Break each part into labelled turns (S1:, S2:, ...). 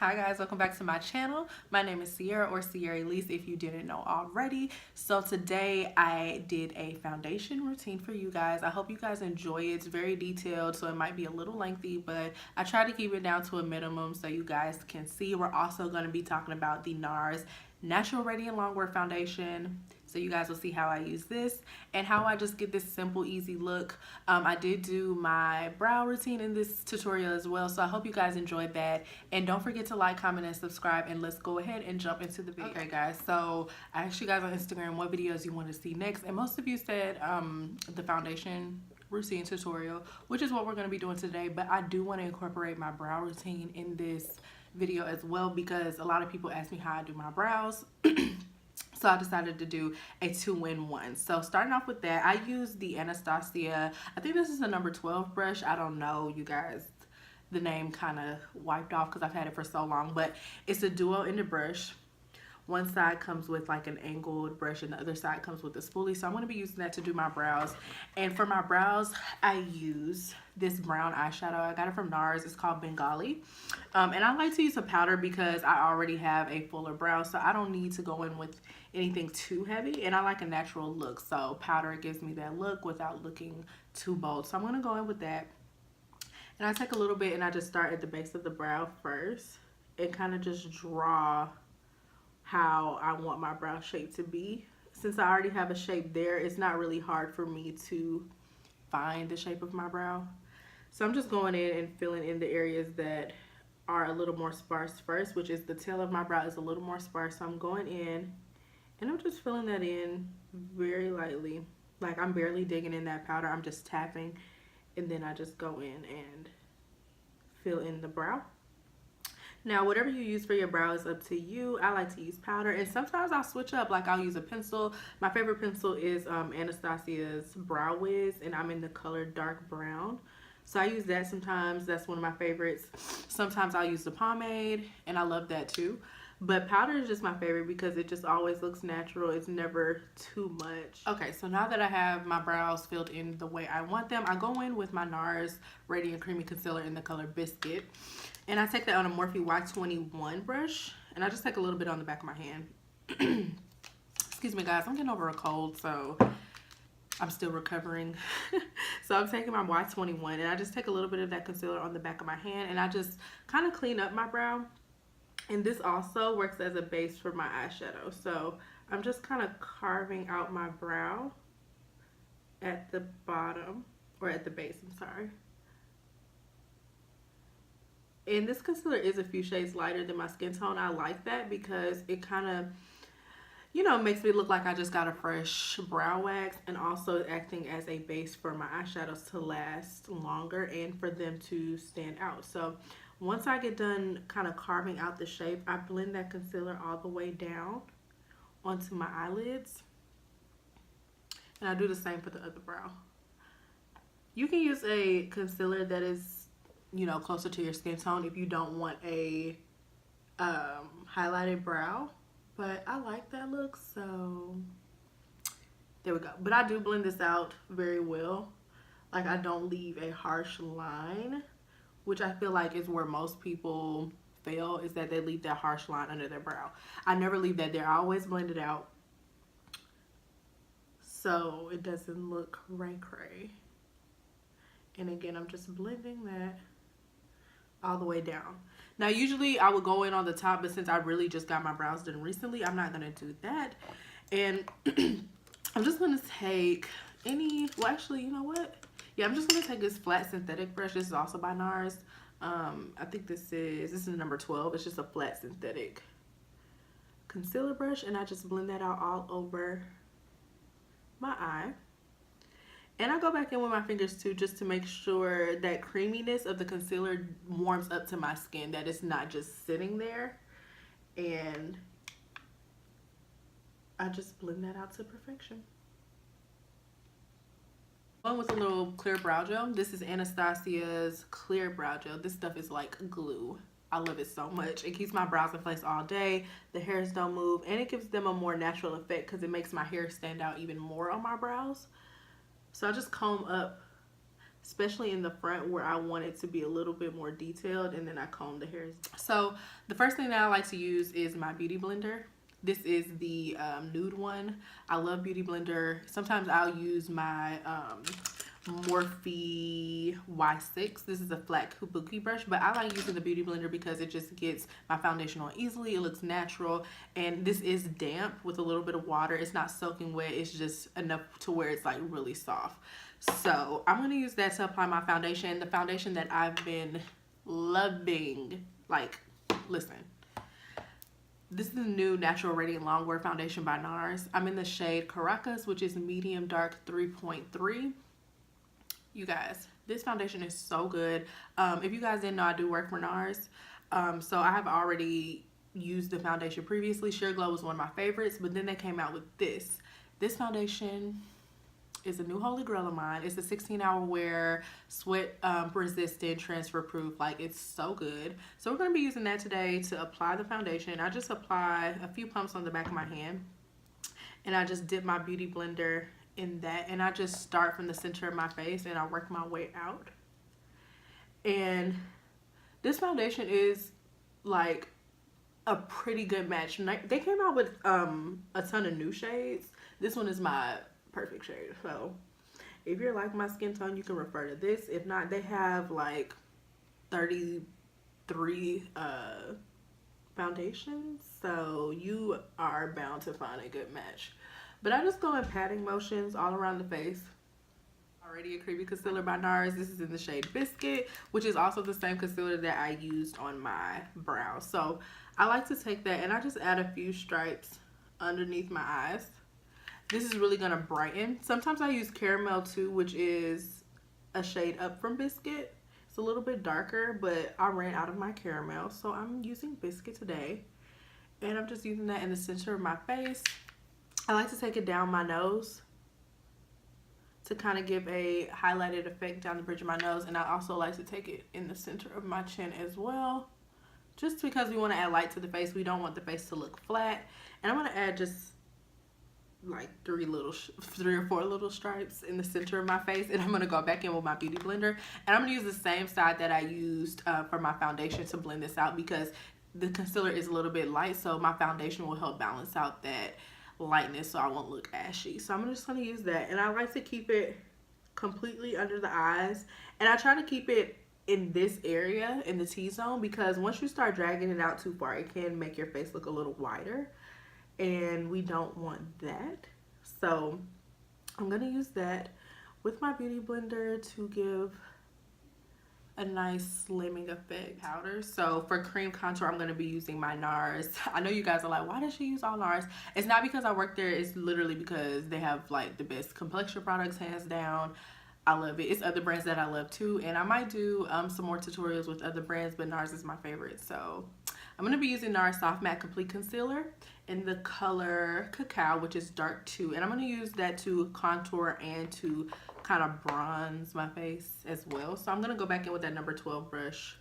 S1: Hi guys, welcome back to my channel. My name is Sierra, or Sierra Elise if you didn't know already. So today I did a foundation routine for you guys. I hope you guys enjoy it. It's very detailed, so it might be a little lengthy, but I try to keep it down to a minimum so you guys can see. We're also going to be talking about the NARS Natural Radiant Longwear Foundation. So you guys will see how I use this and how I just get this simple, easy look. I did do my brow routine in this tutorial as well, so I hope you guys enjoyed that. And don't forget to like, comment, and subscribe, and let's go ahead and jump into the video. Okay guys, so I asked you guys on Instagram what videos you want to see next, and most of you said the foundation routine tutorial, which is what we're going to be doing today, but I do want to incorporate my brow routine in this video as well because a lot of people ask me how I do my brows. So I decided to do a 2-in-1. So starting off with that, I use the Anastasia, I think this is the number 12 brush. I don't know, you guys, the name kind of wiped off because I've had it for so long, but it's a duo-ended brush. One side comes with like an angled brush and the other side comes with a spoolie. So I'm going to be using that to do my brows. And for my brows, I use this brown eyeshadow. I got it from NARS. It's called Bengali. And I like to use a powder because I already have a fuller brow. So I don't need to go in with anything too heavy. And I like a natural look. So powder gives me that look without looking too bold. So I'm going to go in with that. And I take a little bit and I just start at the base of the brow first. And kind of just draw how I want my brow shape to be. Since I already have a shape there, it's not really hard for me to find the shape of my brow. So I'm just going in and filling in the areas that are a little more sparse first, which is the tail of my brow is a little more sparse. So I'm going in and I'm just filling that in very lightly. Like I'm barely digging in that powder. I'm just tapping and then I just go in and fill in the brow. Now, whatever you use for your brow is up to you. I like to use powder, and sometimes I'll switch up. Like, I'll use a pencil. My favorite pencil is Anastasia's Brow Wiz, and I'm in the color dark brown. So I use that sometimes. That's one of my favorites. Sometimes I'll use the pomade, and I love that too. But powder is just my favorite because it just always looks natural. It's never too much. Okay, so now that I have my brows filled in the way I want them, I go in with my NARS Radiant Creamy Concealer in the color Biscuit. And I take that on a Morphe Y21 brush. And I just take a little bit on the back of my hand. Excuse me, guys. I'm getting over a cold, so I'm still recovering. So I'm taking my Y21 and I just take a little bit of that concealer on the back of my hand. And I just kind of clean up my brow. And this also works as a base for my eyeshadow. So I'm just kind of carving out my brow at the bottom, or at the base, I'm sorry. And this concealer is a few shades lighter than my skin tone. I like that because it kind of, you know, makes me look like I just got a fresh brow wax, and also acting as a base for my eyeshadows to last longer and for them to stand out. So once I get done kind of carving out the shape, I blend that concealer all the way down onto my eyelids. And I do the same for the other brow. You can use a concealer that is, you know, closer to your skin tone if you don't want a highlighted brow. But I like that look, so there we go. But I do blend this out very well. Like, I don't leave a harsh line, which I feel like is where most people fail, is that they leave that harsh line under their brow. I never leave that there. I always blend it out so it doesn't look cray-cray. And again, I'm just blending that all the way down. Now, usually I would go in on the top, but since I really just got my brows done recently, I'm not going to do that. And I'm just going to take well, actually, you know what? Yeah, I'm just going to take this flat synthetic brush. This is also by NARS. I think this is number 12. It's just a flat synthetic concealer brush, and I just blend that out all over my eye. And I go back in with my fingers too, just to make sure that creaminess of the concealer warms up to my skin, that it's not just sitting there. And I just blend that out to perfection. One with a little clear brow gel. This is Anastasia's clear brow gel. This stuff is like glue. I love it so much. It keeps my brows in place all day. The hairs don't move, and it gives them a more natural effect because it makes my hair stand out even more on my brows. So I just comb up especially in the front where I want it to be a little bit more detailed, and then I comb the hairs. So the first thing that I like to use is my beauty blender. This is the nude one. I love Beauty Blender. Sometimes I'll use my Morphe Y6. This is a flat kabuki brush, but I like using the Beauty Blender because it just gets my foundation on easily. It looks natural, and this is damp with a little bit of water. It's not soaking wet. It's just enough to where it's like really soft. So I'm going to use that to apply my foundation. The foundation that I've been loving. Like, listen. This is the new Natural Radiant Longwear Foundation by NARS. I'm in the shade Caracas, which is medium dark 3.3. You guys, this foundation is so good. If you guys didn't know, I do work for NARS. So I have already used the foundation previously. Sheer Glow was one of my favorites, but then they came out with this. This foundation is a new holy grail of mine. It's a 16-hour wear, sweat resistant, transfer proof. Like, it's so good. So we're going to be using that today to apply the foundation. I just apply a few pumps on the back of my hand, and I just dip my beauty blender in that, and I just start from the center of my face and I work my way out. And this foundation is like a pretty good match. They came out with a ton of new shades. This one is my perfect shade. So if you're like my skin tone, you can refer to this. If not, they have like 33 foundations, so you are bound to find a good match. But I just go in patting motions all around the face. Already a creamy concealer by NARS. This is in the shade Biscuit, which is also the same concealer that I used on my brows. So I like to take that and I just add a few stripes underneath my eyes. This is really gonna brighten. Sometimes I use Caramel too, which is a shade up from Biscuit. It's a little bit darker, but I ran out of my Caramel, so I'm using Biscuit today. And I'm just using that in the center of my face. I like to take it down my nose to kind of give a highlighted effect down the bridge of my nose. And I also like to take it in the center of my chin as well, just because we want to add light to the face. We don't want the face to look flat. And I'm going to add just like three or four little stripes in the center of my face, and I'm going to go back in with my beauty blender, and I'm going to use the same side that I used for my foundation to blend this out, because the concealer is a little bit light, so my foundation will help balance out that lightness so I won't look ashy. So I'm just going to use that, and I like to keep it completely under the eyes, and I try to keep it in this area in the T-zone, because once you start dragging it out too far, it can make your face look a little wider, and we don't want that. So I'm going to use that with my beauty blender to give a nice slimming effect. Powder. So for cream contour, I'm going to be using my NARS. I know you guys are like, why does she use all NARS? It's not because I work there. It's literally because they have like the best complexion products, hands down. I love it. It's other brands that I love too, and I might do some more tutorials with other brands, but NARS is my favorite. So I'm going to be using NARS Soft Matte Complete Concealer in the color Cacao, which is dark too, and I'm going to use that to contour and to kind of bronze my face as well. So I'm going to go back in with that number 12 brush,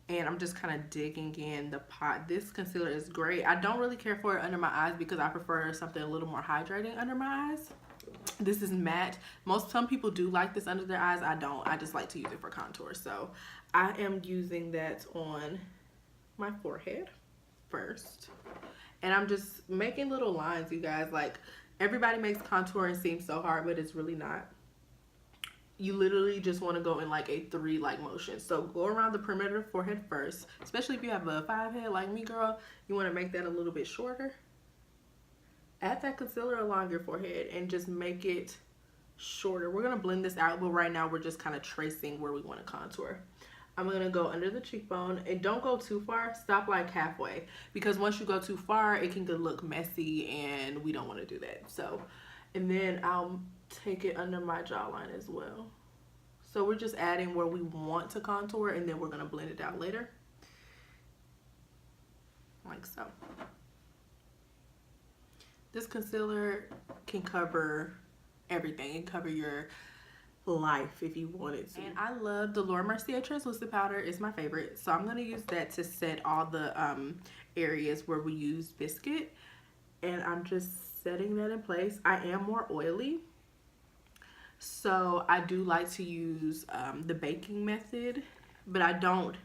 S1: and I'm just kind of digging in the pot. This concealer is great. I don't really care for it under my eyes because I prefer something a little more hydrating under my eyes. This is matte. Some people do like this under their eyes. I don't. I just like to use it for contour. So I am using that on my forehead first, and I'm just making little lines, you guys. Like, everybody makes contouring seem so hard, but it's really not. You literally just want to go in like a 3-like motion. So go around the perimeter of the forehead first, especially if you have a 5 head like me, girl. You want to make that a little bit shorter. Add that concealer along your forehead and just make it shorter. We're going to blend this out, but right now we're just kind of tracing where we want to contour. I'm going to go under the cheekbone, and don't go too far. Stop like halfway, because once you go too far, it can look messy, and we don't want to do that. So, and then I'll take it under my jawline as well. So we're just adding where we want to contour, and then we're going to blend it out later. Like so. This concealer can cover everything. It can cover your life if you wanted to. And I love the MERCIER translucent powder. It's my favorite, so I'm going to use that to set all the areas where we use Biscuit, and I'm just setting that in place. I am more oily, So I do like to use the baking method, but I don't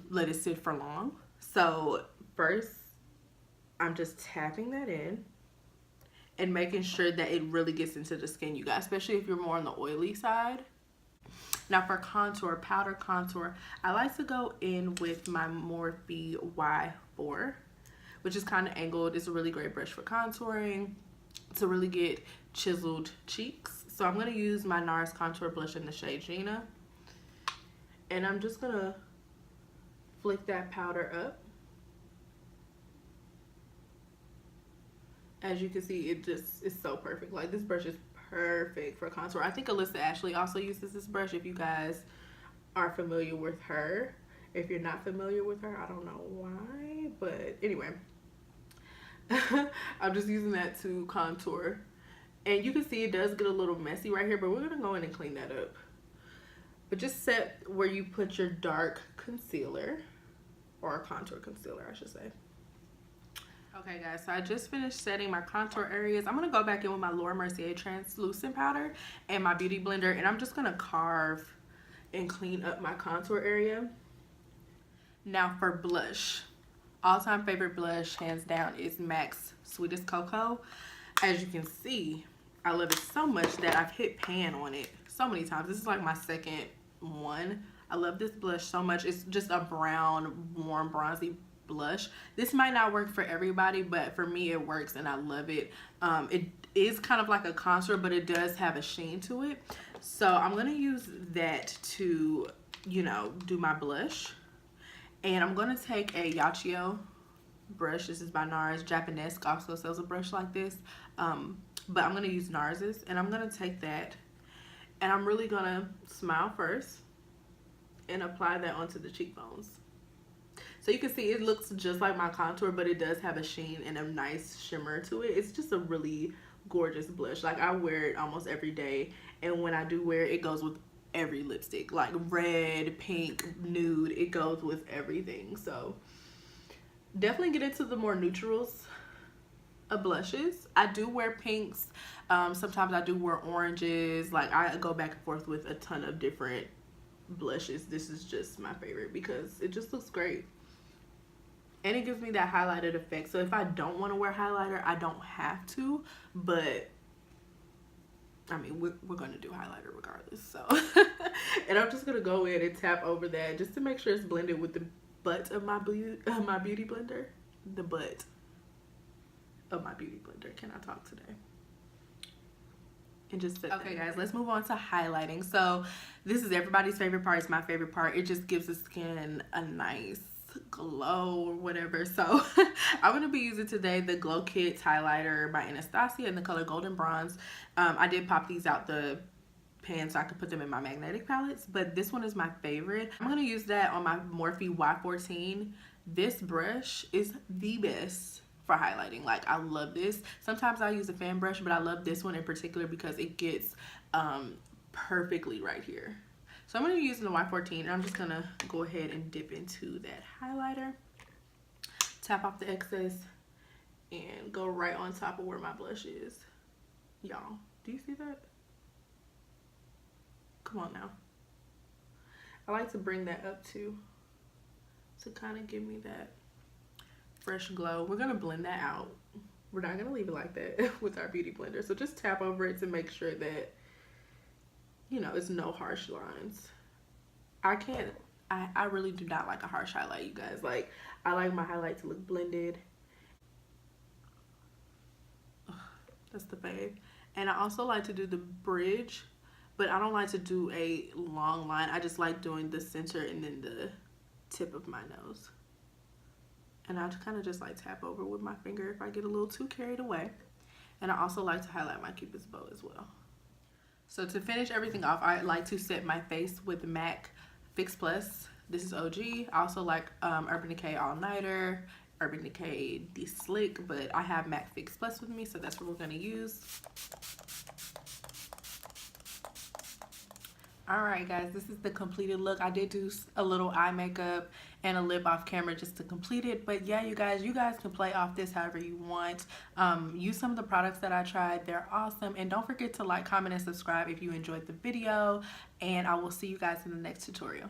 S1: let it sit for long. So first, I'm just tapping that in and making sure that it really gets into the skin, you guys, especially if you're more on the oily side. Now for contour, powder contour, I like to go in with my Morphe Y4, which is kind of angled. It's a really great brush for contouring to really get chiseled cheeks. So I'm going to use my NARS contour blush in the shade Gienah. And I'm just going to flick that powder up. As you can see, it just is so perfect. Like, this brush is perfect for contour. I think Alyssa Ashley also uses this brush, if you guys are familiar with her. If you're not familiar with her, I don't know why, but anyway. I'm just using that to contour. And you can see it does get a little messy right here, but we're gonna go in and clean that up. But just set where you put your dark concealer, or contour concealer, I should say. Okay guys, so I just finished setting my contour areas. I'm gonna go back in with my MERCIER translucent powder and my beauty blender, and I'm just gonna carve and clean up my contour area. Now for blush, all-time favorite blush, hands down, is MAC's Sweetest Cocoa. As you can see, I love it so much that I've hit pan on it so many times. This is like my second one. I love this blush so much. It's just a brown, warm, bronzy blush. This might not work for everybody, but for me it works and I love it. It is kind of like a contour, but it does have a sheen to it. So I'm gonna use that to, you know, do my blush. And I'm gonna take a Yachio brush. This is by NARS. Japanesque also sells a brush like this, but I'm gonna use NARS's, and I'm gonna take that and I'm really gonna smile first and apply that onto the cheekbones. So you can see it looks just like my contour, but it does have a sheen and a nice shimmer to it. It's just a really gorgeous blush. Like, I wear it almost every day, and when I do wear it, it goes with every lipstick, like red, pink, nude. It goes with everything. So definitely get into the more neutrals of blushes. I do wear pinks. Sometimes I do wear oranges. Like, I go back and forth with a ton of different blushes. This is just my favorite because it just looks great. And it gives me that highlighted effect. So if I don't want to wear highlighter, I don't have to. But I mean, we're going to do highlighter regardless. So, and I'm just going to go in and tap over that just to make sure it's blended with the butt of my beauty blender. The butt of my beauty blender. Can I talk today? And just okay guys, let's move on to highlighting. So this is everybody's favorite part. It's my favorite part. It just gives the skin a nice glow or whatever. So I'm going to be using today the Glow Kit highlighter by Anastasia in the color Golden Bronze. I did pop these out the pan so I could put them in my magnetic palettes, but this one is my favorite. I'm going to use that on my Morphe Y14. This brush is the best for highlighting. Like, I love this. Sometimes I use a fan brush, but I love this one in particular because it gets perfectly right here. So I'm going to be using the Y14, and I'm just going to go ahead and dip into that highlighter, tap off the excess, and go right on top of where my blush is. Y'all, do you see that? Come on now. I like to bring that up too, to kind of give me that fresh glow. We're going to blend that out. We're not going to leave it like that with our beauty blender. So just tap over it to make sure that, you know, it's no harsh lines. I really do not like a harsh highlight, you guys. Like, I like my highlight to look blended. Ugh, that's the fave. And I also like to do the bridge, but I don't like to do a long line. I just like doing the center and then the tip of my nose. And I kind of just like tap over with my finger if I get a little too carried away. And I also like to highlight my Cupid's bow as well. So to finish everything off, I like to set my face with MAC Fix Plus. This is OG. I also like Urban Decay All Nighter, Urban Decay De-Slick, but I have MAC Fix Plus with me, so that's what we're going to use. All right, guys, this is the completed look. I did do a little eye makeup and a lip off camera just to complete it. But yeah, you guys can play off this however you want. Use some of the products that I tried. They're awesome. And don't forget to like, comment, and subscribe if you enjoyed the video. And I will see you guys in the next tutorial.